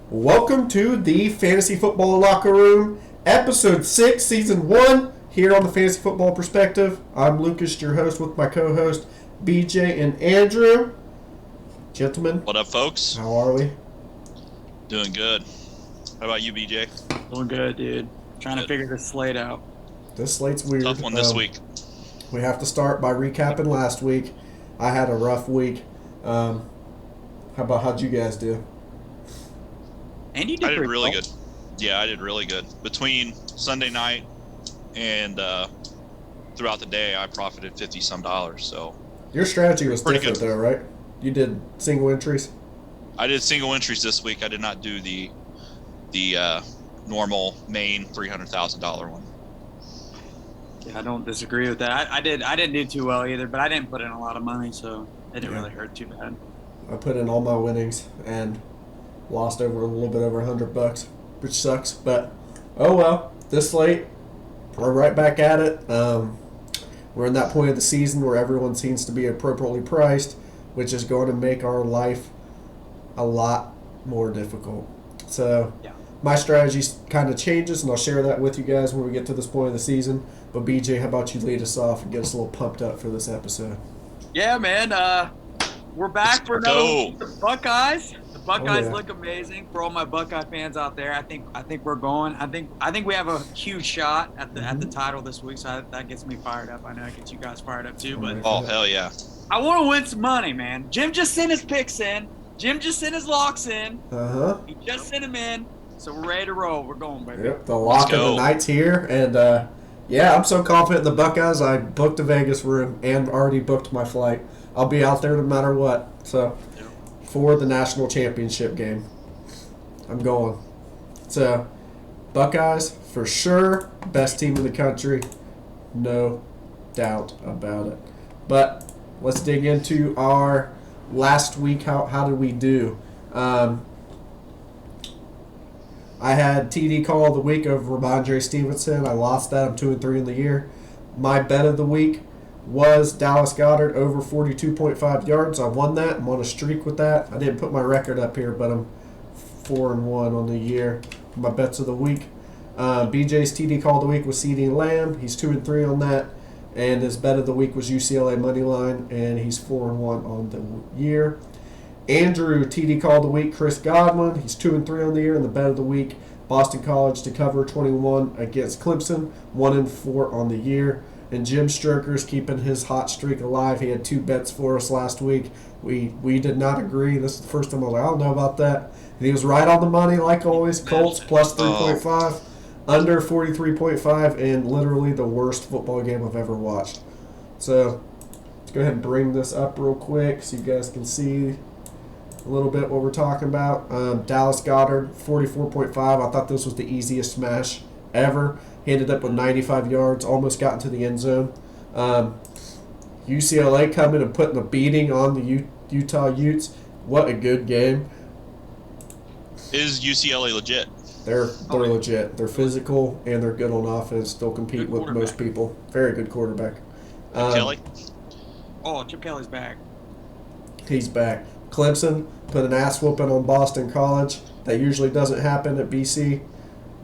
Welcome to the Fantasy Football Locker Room, Episode 6, Season 1, here on the Fantasy Football Perspective. I'm Lucas, your host, with my co-host, BJ and Andrew. Gentlemen. What up, folks? How are we? Doing good. How about you, BJ? Doing good, dude. Trying to figure this slate out. This slate's weird. Tough one this week. We have to start by recapping last week. I had a rough week. How'd you guys do? And you I did really well. good. Yeah, I did really good. Between Sunday night and throughout the day, I profited $50-some. So Your strategy was pretty different good. though, right? You did single entries? I did single entries this week. I did not do the normal main $300,000 one. Yeah, I don't disagree with that. I didn't do too well either, but I didn't put in a lot of money, so it didn't really hurt too bad. I put in all my winnings and lost over a little bit over $100, which sucks. But oh well. This slate, we're right back at it. We're in that point of the season where everyone seems to be appropriately priced, which is going to make our life a lot more difficult. So Yeah. my strategy kind of changes, and I'll share that with you guys when we get to this point of the season. But BJ, how about you lead us off and get us a little pumped up for this episode? Yeah, man. We're back for another go. week. The Buckeyes. The Buckeyes yeah. look amazing. For all my Buckeye fans out there, I think we're going. I think we have a huge shot at the title this week, so that gets me fired up. I know it gets you guys fired up too, but Oh, hell yeah. I want to win some money, man. Jim just sent his picks in. Jim just sent his locks in. He just sent them in. So we're ready to roll. We're going, baby. Yep, the lock of the go. night's here, and yeah, I'm so confident in the Buckeyes. I booked a Vegas room and already booked my flight. I'll be out there no matter what. So for the national championship game, I'm going. So Buckeyes for sure, best team in the country, no doubt about it. But let's dig into our last week. How did we do? I had TD call of the week of Ramondre Stevenson. I lost that. I'm 2-3 in the year. My bet of the week was Dallas Goedert over 42.5 yards. I won that. I'm on a streak with that. I didn't put my record up here, but I'm 4-1 on the year. My bets of the week. BJ's TD call of the week was CeeDee Lamb. He's 2-3 on that. And his bet of the week was UCLA Moneyline, and he's 4-1 on the year. Andrew, TD call of the week, Chris Godwin. He's 2-3 on the year, and the bet of the week, Boston College to cover 21 against Clemson, 1-4 on the year. And Jim Stroker's keeping his hot streak alive. He had 2 bets for us last week. We did not agree. This is the first time I was like, I don't know about that. And he was right on the money, like always. Colts plus 3.5, under 43.5, and literally the worst football game I've ever watched. So let's go ahead and bring this up real quick so you guys can see a little bit what we're talking about. Dallas Goedert, 44.5. I thought this was the easiest smash ever. He ended up with 95 yards, almost got into the end zone. UCLA coming and putting a beating on the Utah Utes. What a good game. Is UCLA legit? They're legit. They're physical, and they're good on offense. They'll compete Good with most people. Very good quarterback. Kelly? Oh, Chip Kelly's back. He's back. Clemson put an ass whooping on Boston College. That usually doesn't happen at BC,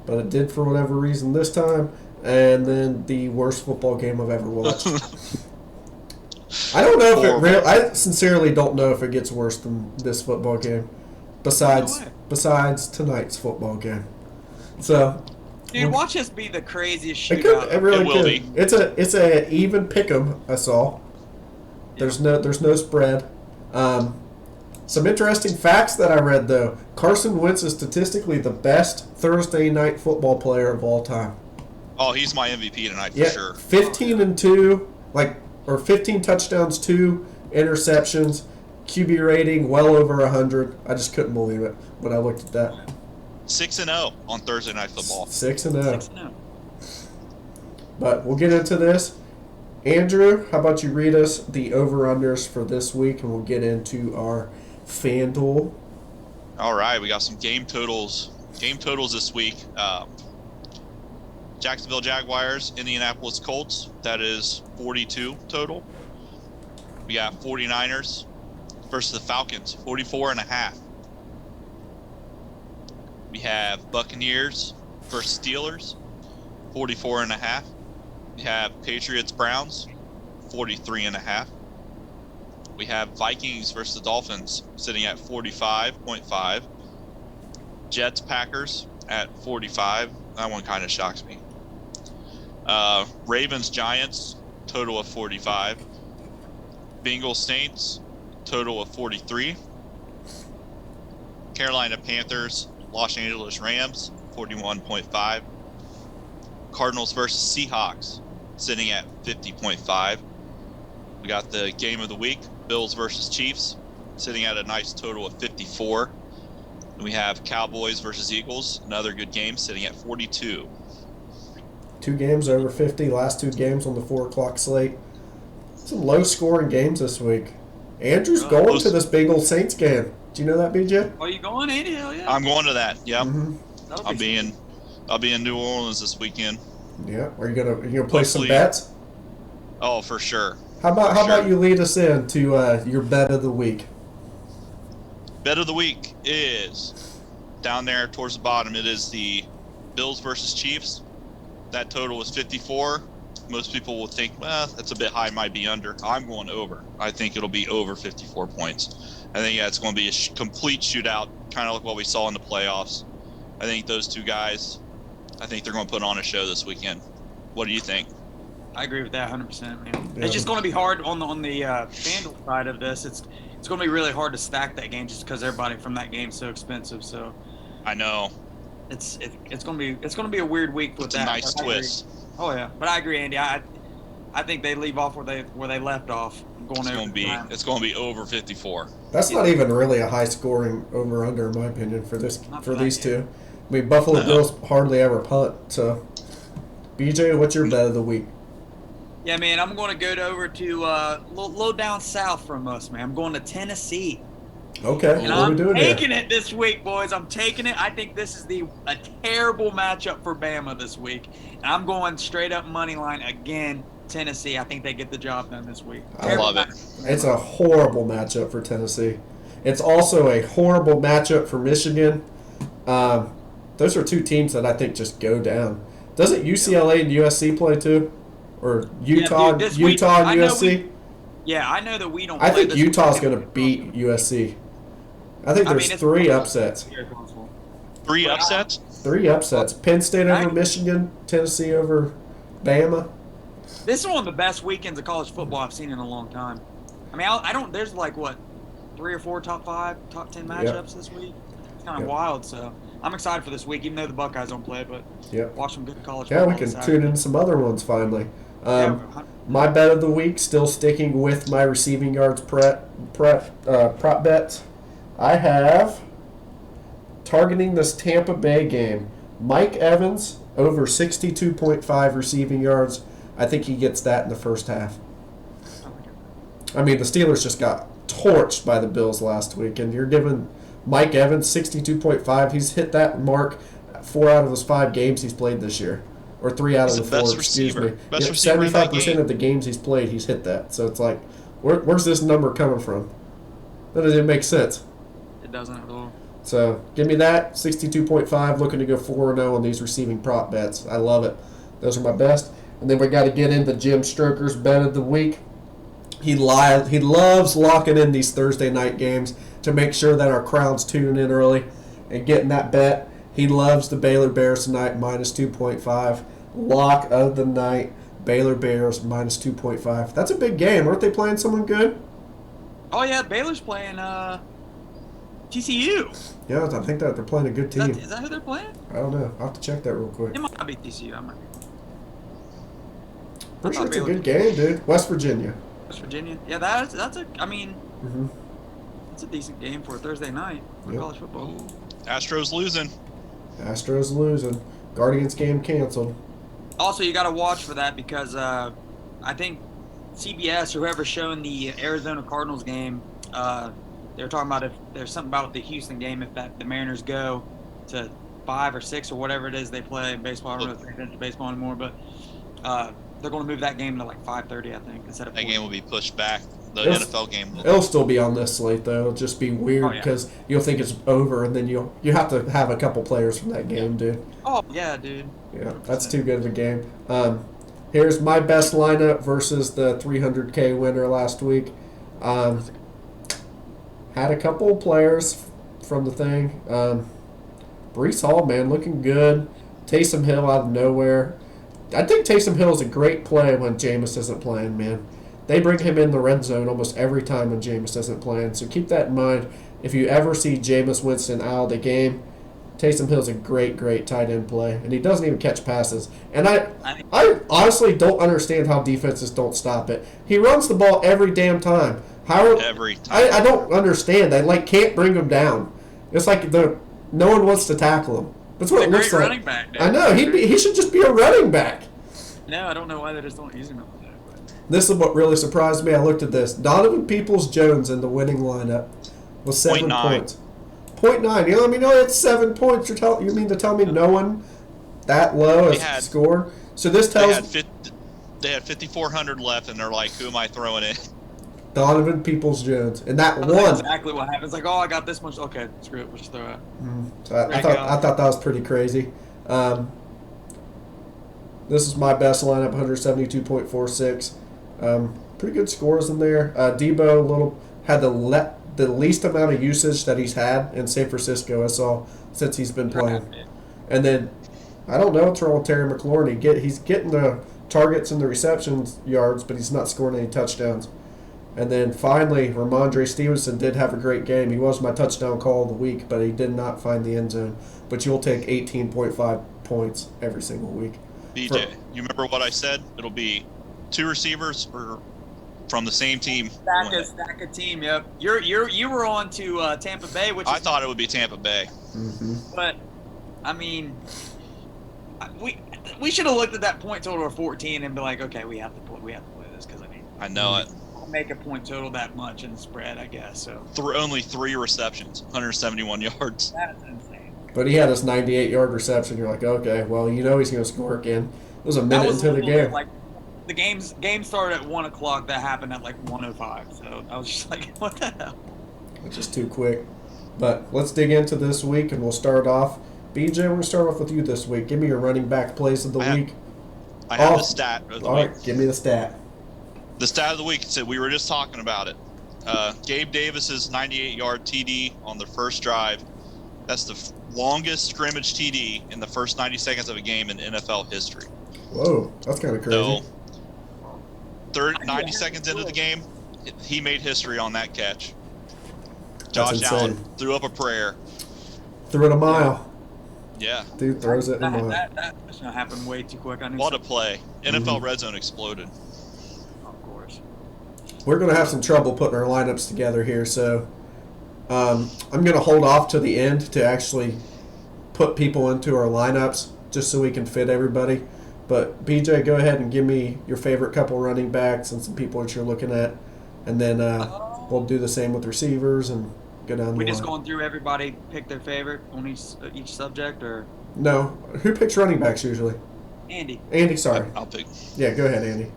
but it did for whatever reason this time. And then the worst football game I've ever watched. I don't know if I sincerely don't know if it gets worse than this football game, besides tonight's football game. So, Dude, watch us be the craziest it shootout. could. It really It will could. be. It's a even pick'em. I saw. There's no spread. Some interesting facts that I read, though. Carson Wentz is statistically the best Thursday night football player of all time. Oh, he's my MVP tonight for Yeah, sure. 15-2, or 15 touchdowns, 2 interceptions, QB rating well over 100. I just couldn't believe it when I looked at that. 6-0 on Thursday Night Football. 6-0. 6-0. But we'll get into this. Andrew, how about you read us the over-unders for this week, and we'll get into our Fanduel. All right, we got some game totals. Game totals this week. Jacksonville Jaguars, Indianapolis Colts. That is 42 total. We got 49ers versus the Falcons, 44.5. We have Buccaneers versus Steelers, 44.5. We have Patriots-Browns, 43.5. We have Vikings versus the Dolphins sitting at 45.5. Jets-Packers at 45. That one kind of shocks me. Ravens-Giants, total of 45. Bengals-Saints, total of 43. Carolina Panthers, Los Angeles Rams, 41.5. Cardinals versus Seahawks, sitting at 50.5. We got the game of the week, Bills versus Chiefs, sitting at a nice total of 54. And we have Cowboys versus Eagles, another good game, sitting at 42. 2 games over 50, last 2 games on the 4 o'clock slate. Some low-scoring games this week. Andrew's going to this Bengals Saints game. Do you know that, BJ? Are you going, Andy? Hell yeah. I'm going to that. Yeah, Mm-hmm. I'll be in New Orleans this weekend. Yeah. Are you gonna play some Hopefully. bets? Oh, for sure. How about you lead us in to your bet of the week? Bet of the week is down there towards the bottom. It is the Bills versus Chiefs. That total is 54. Most people will think, well, that's a bit high, might be under. I'm going over. I think it'll be over 54 points. I think it's going to be a complete shootout, kind of like what we saw in the playoffs. I think those two guys, I think they're going to put on a show this weekend. What do you think? I agree with that 100%, man. Yeah. It's just going to be hard on the FanDuel side of this. It's going to be really hard to stack that game just because everybody from that game's so expensive. So I know. It's going to be a weird week with It's that. a nice twist. Oh yeah, but I agree, Andy. I think they leave off where they left off. It's going to be over 54. That's not even really a high-scoring over/under, in my opinion, for these two. I mean, Buffalo Bills hardly ever punt. So, BJ, what's your bet of the week? Yeah, man, I'm going to go over to low down south from us, man. I'm going to Tennessee. Okay, And what are we doing I'm taking here? it this week, boys. I'm taking it. I think this is a terrible matchup for Bama this week. And I'm going straight up money line again, Tennessee. I think they get the job done this week. I love it. It's a horrible matchup for Tennessee. It's also a horrible matchup for Michigan. Those are 2 teams that I think just go down. Doesn't UCLA and USC play too? Or Utah, dude, Utah and USC? I know that we don't. I play think this Utah's weekend. going to beat USC. I think there's 3 upsets. 3 upsets? 3 upsets. Penn State over Michigan, Tennessee over Bama. This is one of the best weekends of college football I've seen in a long time. I mean, I don't. There's like 3 or 4 top 5, top 10 matchups this week. It's kind of wild. So I'm excited for this week, even though the Buckeyes don't play. But watch some good college football. Yeah, we can tune in some other ones finally. My bet of the week, still sticking with my receiving yards prop bets. I have, targeting this Tampa Bay game, Mike Evans over 62.5 receiving yards. I think he gets that in the first half. I mean, the Steelers just got torched by the Bills last week, and you're giving Mike Evans 62.5. He's hit that mark 4 out of those 5 games he's played this year. Or 3 out of the 4, excuse me. Best receiver in that 75% game. of the games he's played, he's hit that. So it's like, where's this number coming from? That doesn't make sense. It doesn't at all. So give me that, 62.5, looking to go 4-0 on these receiving prop bets. I love it. Those are my best. And then we got to get into Jim Stroker's bet of the week. He loves locking in these Thursday night games to make sure that our crowds tune in early and getting that bet. He loves the Baylor Bears tonight, minus 2.5. Lock of the night, Baylor Bears, minus 2.5. That's a big game. Aren't they playing someone good? Oh, yeah, Baylor's playing TCU. Yeah, I think that they're playing a good team. Is that who they're playing? I don't know. I'll have to check that real quick. It might not be TCU. I might be. Pretty sure it's a good game, dude. West Virginia. West Virginia. Yeah, that's a. I mean, Mm-hmm. it's a decent game for a Thursday night for college football. Astros losing. Astros losing. Guardians game canceled. Also, you got to watch for that because I think CBS or whoever's showing the Arizona Cardinals game, they were talking about if there's something about the Houston game if the Mariners go to 5 or 6 or whatever it is they play in baseball. I don't know if they're into baseball anymore, but they're going to move that game to like 5:30, I think, instead of That 4. game will be pushed back the NFL game. It'll still be on this slate though. It'll just be weird yeah. because you'll think it's over, and then you have to have a couple players from that game, dude. Oh yeah, dude. Yeah, that's too good of a game. Here's my best lineup versus the 300K winner last week. Had a couple players from the thing. Breece Hall, man, looking good. Taysom Hill out of nowhere. I think Taysom Hill is a great play when Jameis isn't playing, man. They bring him in the red zone almost every time when Jameis isn't playing. So keep that in mind. If you ever see Jameis Winston out of the game, Taysom Hill's a great, great tight end play. And he doesn't even catch passes. And I honestly don't understand how defenses don't stop it. He runs the ball every damn time. Every time. I don't understand. They can't bring him down. It's like no one wants to tackle him. That's what it looks like. Running back, I know. He should just be a running back. No, I don't know why they just don't use him. This is what really surprised me. I looked at this. Donovan Peoples-Jones in the winning lineup was 7 points. 0.9. You know what I mean? No, it's 7 points. You mean to tell me no one that low has scored? So this tells they had 5,400 left, and they're like, "Who am I throwing in?" Donovan Peoples-Jones, and that one. That's exactly what happens. Like, oh, I got this much. Okay, screw it. We'll just throw it. So I thought that was pretty crazy. This is my best lineup, 172.46. Pretty good scores in there. Debo had the least amount of usage that he's had in San Francisco, I saw, since he's been playing. And then, I don't know what's wrong with Terry McLaurin. He's getting the targets and the reception yards, but he's not scoring any touchdowns. And then finally, Ramondre Stevenson did have a great game. He was my touchdown call of the week, but he did not find the end zone. But you'll take 18.5 points every single week. BJ, you remember what I said? It'll be 2 receivers from the same team. Stack a team. Yep. You were on to Tampa Bay, which I thought it would be Tampa Bay. Mm-hmm. But I mean, we should have looked at that point total of 14 and be like, okay, we have to play this because I know it. Make a point total that much in the spread, I guess. So only 3 receptions, 171 yards. That's insane. But he had his 98-yard reception. You're like, okay, well, he's going to score again. It was a minute into the game. Like, the game started at 1 o'clock. That happened at like 1:05. So I was just like, what the hell? It's just too quick. But let's dig into this week, and we'll start off. BJ, we're going to start off with you this week. Give me your running back plays of the week. I have the stat of the week. All right, give me the stat. The stat of the week, we were just talking about it. Gabe Davis's 98-yard TD on the first drive. That's the longest scrimmage TD in the first 90 seconds of a game in NFL history. Whoa, that's kind of crazy. So, 90 seconds into the game, he made history on that catch. Josh Allen threw up a prayer. Threw it a mile. Yeah. Dude throws it in a mile. That's going to happen way too quick. What a play. NFL Red Zone exploded. We're going to have some trouble putting our lineups together here, so I'm going to hold off to the end to actually put people into our lineups just so we can fit everybody. But, BJ, go ahead and give me your favorite couple running backs and some people that you're looking at, and then we'll do the same with receivers and go down the line. We just going through everybody pick their favorite on each subject, or? No. Who picks running backs usually? Andy, sorry. I'll pick. Yeah, go ahead, Andy.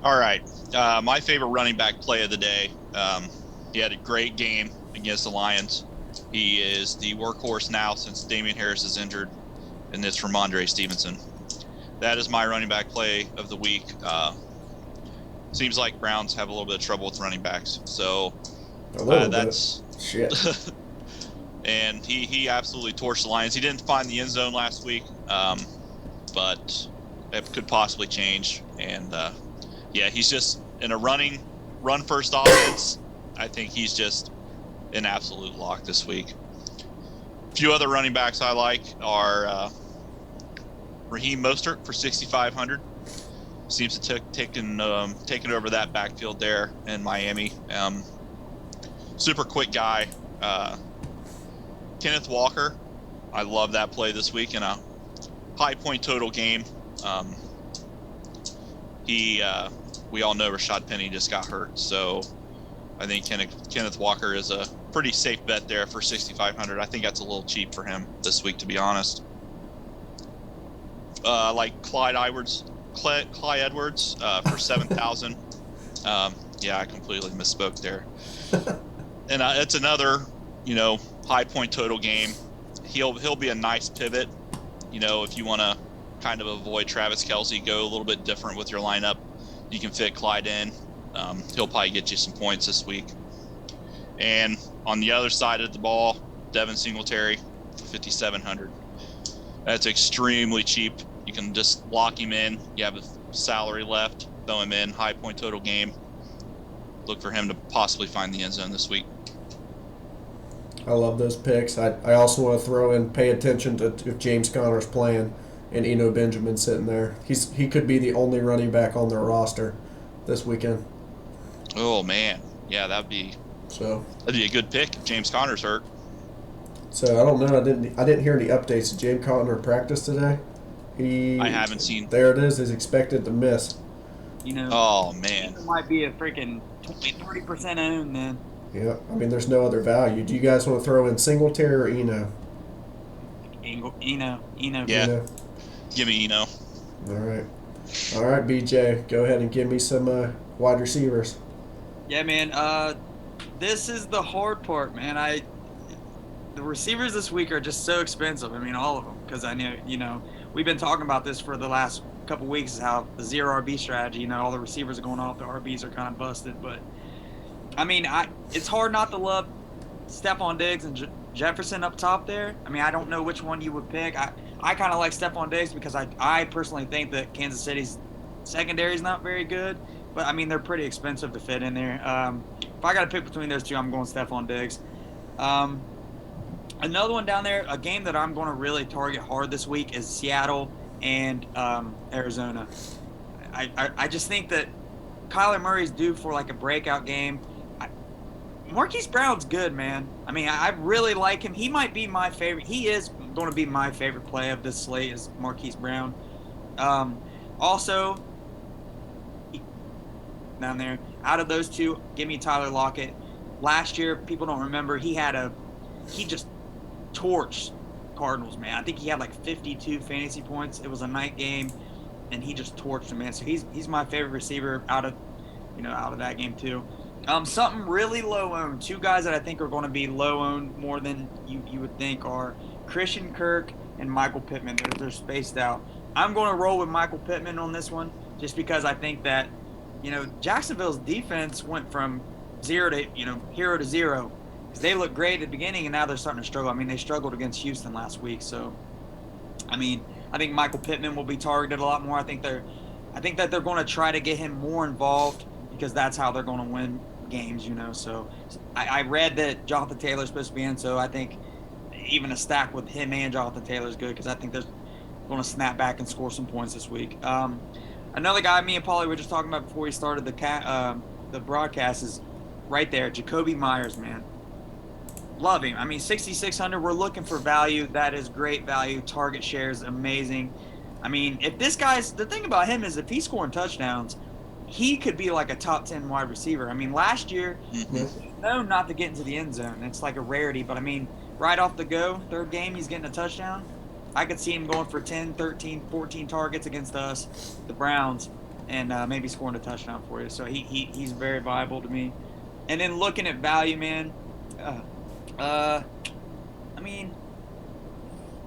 All right. My favorite running back play of the day. He had a great game against the Lions. He is the workhorse now since Damian Harris is injured, and it's Ramondre Stevenson. That is my running back play of the week. Seems like Browns have a little bit of trouble with running backs, so that's shit. And he absolutely torched the Lions. He didn't find the end zone last week, but it could possibly change. And he's just in a run first offense. I think he's just an absolute lock this week. A few other running backs I like are Raheem Mostert for 6,500. Seems to taken over that backfield there in Miami. Super quick guy. Kenneth Walker, I love that play this week in a high point total game. We all know Rashad Penny just got hurt, so I think Kenneth Walker is a pretty safe bet there for 6,500. I think that's a little cheap for him this week, to be honest. Like Clyde Edwards for 7,000. Yeah, I completely misspoke there. And it's another, high point total game. He'll be a nice pivot. If you want to kind of avoid Travis Kelce, go a little bit different with your lineup. You can fit Clyde in. He'll probably get you some points this week. And on the other side of the ball, Devin Singletary, 5,700. That's extremely cheap. You can just lock him in. You have a salary left, throw him in, high point total game. Look for him to possibly find the end zone this week. I love those picks. I also want to throw in, pay attention to if James Conner's playing and Eno Benjamin sitting there. He could be the only running back on their roster this weekend. Oh man, yeah, that'd be a good pick if James Conner's hurt. So I don't know. I didn't hear any updates. Did James Conner practice today? I haven't seen. There it is. He's expected to miss. Oh man, it might be a freaking 30% owned then. Yeah, I mean, there's no other value. Do you guys want to throw in Singletary or Eno? Eno. Yeah. Eno. Give me Eno. All right, BJ, go ahead and give me some wide receivers. Yeah, man. This is the hard part, man. The receivers this week are just so expensive. I mean, all of them, because I know, we've been talking about this for the last couple weeks, is how the zero RB strategy, all the receivers are going off, the RBs are kind of busted, but I mean, it's hard not to love Stephon Diggs and Jefferson up top there. I mean, I don't know which one you would pick. I kind of like Stephon Diggs because I personally think that Kansas City's secondary is not very good, but I mean, they're pretty expensive to fit in there. If I got to pick between those two, I'm going Stephon Diggs. Another one down there, a game that I'm going to really target hard this week is Seattle and Arizona. I just think that Kyler Murray's due for like a breakout game. Marquise Brown's good, man. I mean, I really like him. He might be my favorite. He is going to be my favorite play of this slate is Marquise Brown. Also, down there, out of those two, give me Tyler Lockett. Last year, people don't remember, he just torched Cardinals, man. I think he had like 52 fantasy points. It was a night game, and he just torched them, man. So he's my favorite receiver out of that game too. Something really low owned. Two guys that I think are going to be low owned more than you would think are Christian Kirk and Michael Pittman. They're spaced out. I'm going to roll with Michael Pittman on this one just because I think that, Jacksonville's defense went from hero to zero. Because they looked great at the beginning, and now they're starting to struggle. I mean, they struggled against Houston last week. So, I think Michael Pittman will be targeted a lot more. I think that they're going to try to get him more involved because that's how they're going to win games, So, I read that Jonathan Taylor's supposed to be in, so I think even a stack with him and Jonathan Taylor is good because I think they're going to snap back and score some points this week. Another guy me and Polley were just talking about before we started the broadcast is right there, Jacoby Myers, man. Love him. I mean, 6,600. We're looking for value. That is great value. Target share is amazing. I mean, if this guy's the thing about him is if he's scoring touchdowns, he could be like a top 10 wide receiver. I mean, last year, he's known not to get into the end zone. It's like a rarity. But I mean, right off the go, third game, he's getting a touchdown. I could see him going for 10, 13, 14 targets against us, the Browns, and maybe scoring a touchdown for you. So he's very viable to me. And then looking at value, man.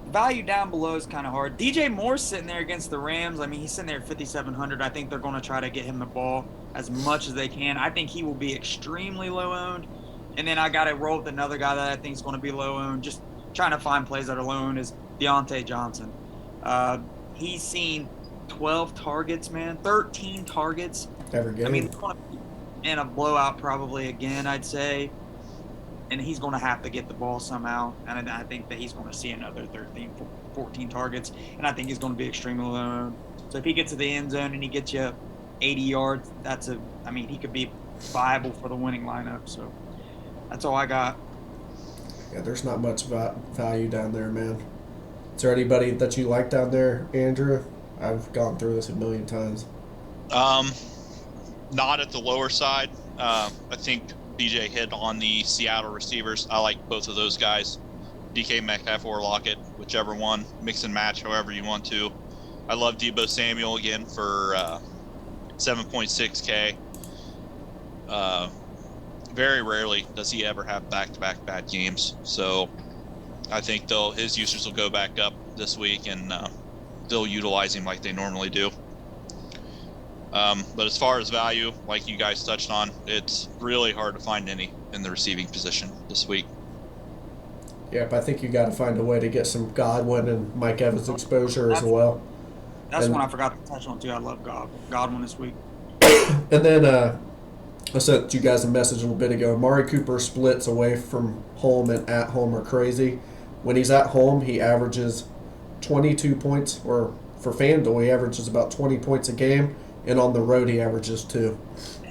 Value down below is kind of hard. DJ Moore's sitting there against the Rams. I mean, he's sitting there at 5,700. I think they're going to try to get him the ball as much as they can. I think he will be extremely low owned. And then I got to roll with another guy that I think is going to be low owned. Just trying to find plays that are low owned is Deontay Johnson. He's seen 12 targets, man, 13 targets. Every game. I mean, in a blowout probably again, I'd say. And he's going to have to get the ball somehow. And I think that he's going to see another 13, 14 targets. And I think he's going to be extremely low. So if he gets to the end zone and he gets you 80 yards, he could be viable for the winning lineup. So that's all I got. Yeah, there's not much value down there, man. Is there anybody that you like down there, Andrew? I've gone through this a million times. Not at the lower side. I think BJ hit on the Seattle receivers. I like both of those guys. DK Metcalf or Lockett, whichever one. Mix and match however you want to. I love Deebo Samuel again for 7.6K. Very rarely does he ever have back-to-back bad games. So I think his users will go back up this week, and they'll utilize him like they normally do. But as far as value, like you guys touched on, it's really hard to find any in the receiving position this week. Yep, I think you got to find a way to get some Godwin and Mike Evans exposure as well. That's one I forgot to touch on too. I love Godwin this week. And then I sent you guys a message a little bit ago. Amari Cooper splits away from home and at home are crazy. When he's at home, he averages 22 points, or for FanDuel, he averages about 20 points a game, and on the road, he averages 2.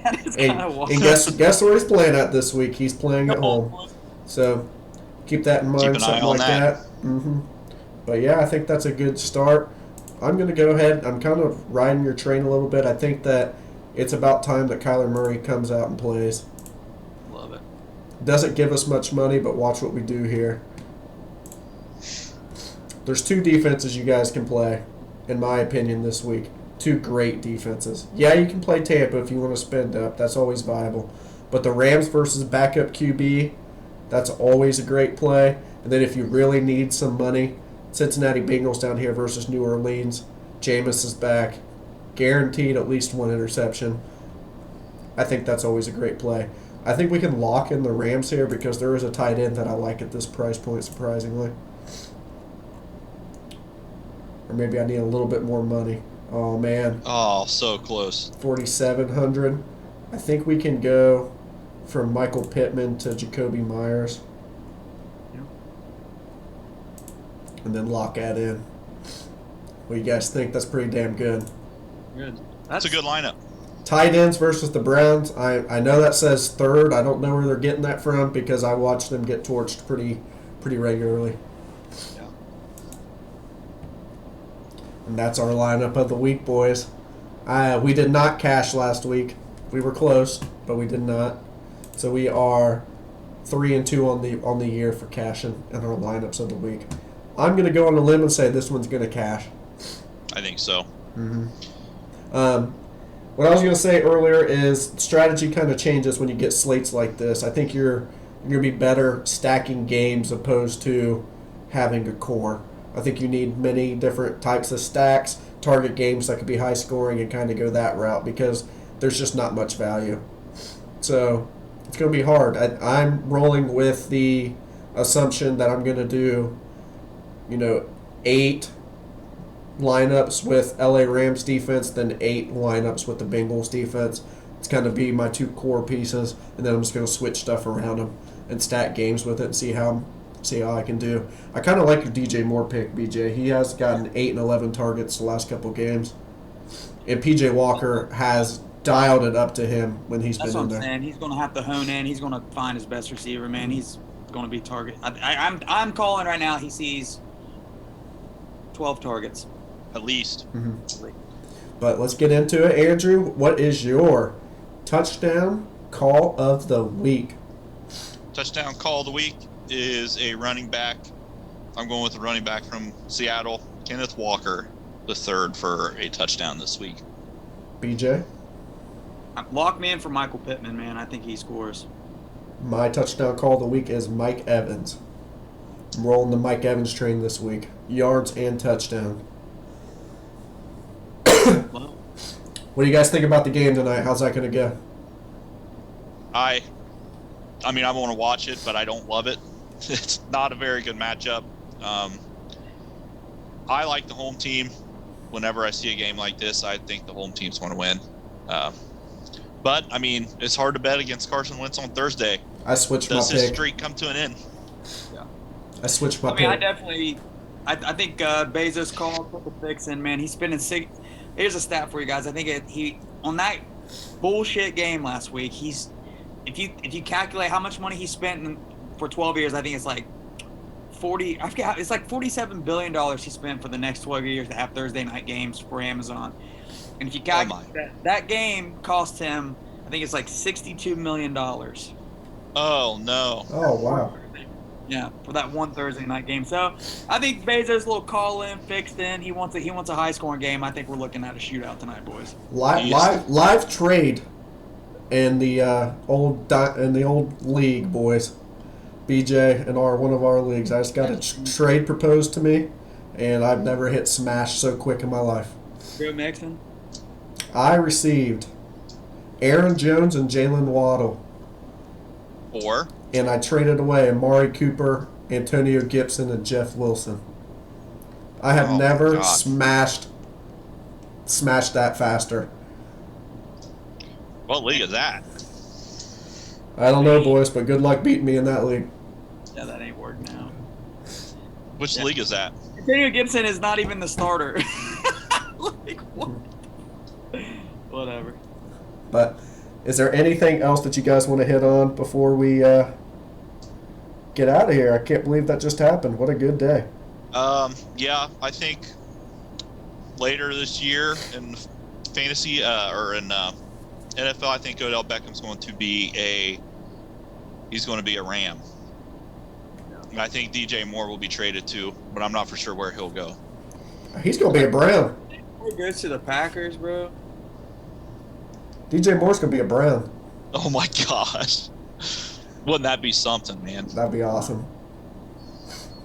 That is kind of wild. And guess where he's playing at this week? He's playing at home. So keep that in mind, something like that. Mm-hmm. But yeah, I think that's a good start. I'm going to go ahead. I'm kind of riding your train a little bit. I think that it's about time that Kyler Murray comes out and plays. Love it. Doesn't give us much money, but watch what we do here. There's 2 defenses you guys can play, in my opinion, this week. 2 great defenses. Yeah, you can play Tampa if you want to spend up. That's always viable. But the Rams versus backup QB, that's always a great play. And then if you really need some money, Cincinnati Bengals down here versus New Orleans. Jameis is back. Guaranteed at least 1 interception. I think that's always a great play. I think we can lock in the Rams here because there is a tight end that I like at this price point, surprisingly. Or maybe I need a little bit more money. Oh, man. Oh, so close. 4,700. I think we can go from Michael Pittman to Jacoby Myers. Yep. And then lock that in. What do you guys think? That's pretty damn good. Good. That's a good lineup. Tight ends versus the Browns. I know that says third. I don't know where they're getting that from because I watch them get torched pretty regularly. Yeah. And that's our lineup of the week, boys. We did not cash last week. We were close, but we did not. So we are 3-2 on the year for cashing in our lineups of the week. I'm going to go on a limb and say this one's going to cash. I think so. Mm-hmm. What I was going to say earlier is strategy kind of changes when you get slates like this. I think you're going to be better stacking games opposed to having a core. I think you need many different types of stacks, target games that could be high scoring, and kind of go that route because there's just not much value. So it's going to be hard. I'm rolling with the assumption that I'm going to do, 8 lineups with LA Rams defense, then 8 lineups with the Bengals defense. It's going to be my 2 core pieces, and then I'm just going to switch stuff around them and stack games with it and see how I can do. I kind of like your DJ Moore pick, BJ. He has gotten 8 and 11 targets the last couple games, and PJ Walker has dialed it up to him when he's been in there. That's what I'm saying. He's going to have to hone in. He's going to find his best receiver, man. He's going to be target. I'm calling right now. He sees 12 targets. At least. Mm-hmm. But let's get into it. Andrew, what is your touchdown call of the week? Touchdown call of the week is a running back. I'm going with a running back from Seattle, Kenneth Walker, the third for a touchdown this week. BJ? Lock me in for Michael Pittman, man. I think he scores. My touchdown call of the week is Mike Evans. I'm rolling the Mike Evans train this week. Yards and touchdown. Well, what do you guys think about the game tonight? How's that going to go? I want to watch it, but I don't love it. It's not a very good matchup. I like the home team. Whenever I see a game like this, I think the home team's going to win. But, it's hard to bet against Carson Wentz on Thursday. I switched my pick. Does his streak come to an end? yeah. I switched my pick. I think Bezos called, put the fix in, man. He's spending 6. Here's a stat for you guys. I think he on that bullshit game last week, if you calculate how much money he spent for 12 years, I think it's like 40. I forget. It's like $47 billion he spent for the next 12 years to have Thursday night games for Amazon. And if you calculate that game cost him, I think it's like $62 million. Oh no! Oh wow! Yeah, for that one Thursday night game. So I think Bezos' little call in, fixed in. He wants a high scoring game. I think we're looking at a shootout tonight, boys. Live trade in the old league, boys. BJ and one of our leagues. I just got a trade proposed to me, and I've never hit smash so quick in my life. Joe Mixon. I received Aaron Jones and Jalen Waddle. And I traded away Amari Cooper, Antonio Gibson, and Jeff Wilson. I have never smashed that faster. What league is that? I don't know, boys, but good luck beating me in that league. Yeah, that ain't working out. Which league is that? Antonio Gibson is not even the starter. Like, what? Whatever. But is there anything else that you guys want to hit on before we get out of here? I can't believe that just happened. What a good day. Yeah, I think later this year in fantasy or in NFL, I think Odell Beckham's going to be a Ram. And I think DJ Moore will be traded too, but I'm not for sure where he'll go. He's going to be a Brown. He goes to the Packers, bro. DJ Moore's going to be a Brown. Oh my gosh. Wouldn't that be something, man? That'd be awesome.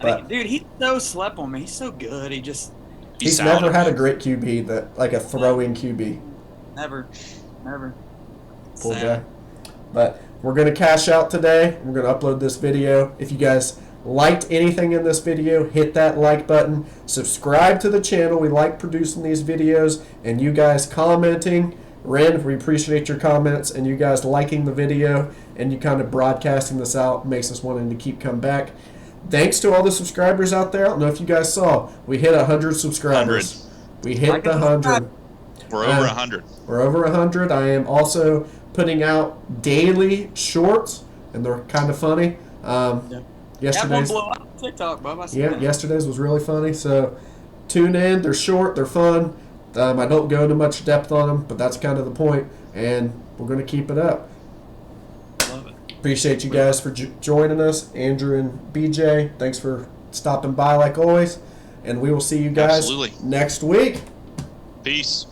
Dude, he's so slept on me. He's so good. He's never had a great QB, like a throwing QB. Never. Poor guy. But we're going to cash out today. We're going to upload this video. If you guys liked anything in this video, hit that like button. Subscribe to the channel. We like producing these videos and you guys commenting. Ren, we appreciate your comments and you guys liking the video and you kind of broadcasting this out makes us wanting to keep coming back. Thanks to all the subscribers out there. I don't know if you guys saw, we hit 100 subscribers. 100. We hit the 100. We're over 100. We're over 100. I am also putting out daily shorts, and they're kind of funny. Yesterday's blow up on TikTok, Bob. Yesterday's was really funny. So tune in. They're short. They're fun. I don't go into much depth on them, but that's kind of the point, and we're going to keep it up. Love it. Appreciate you guys for joining us, Andrew and BJ. Thanks for stopping by like always, and we will see you guys next week. Peace.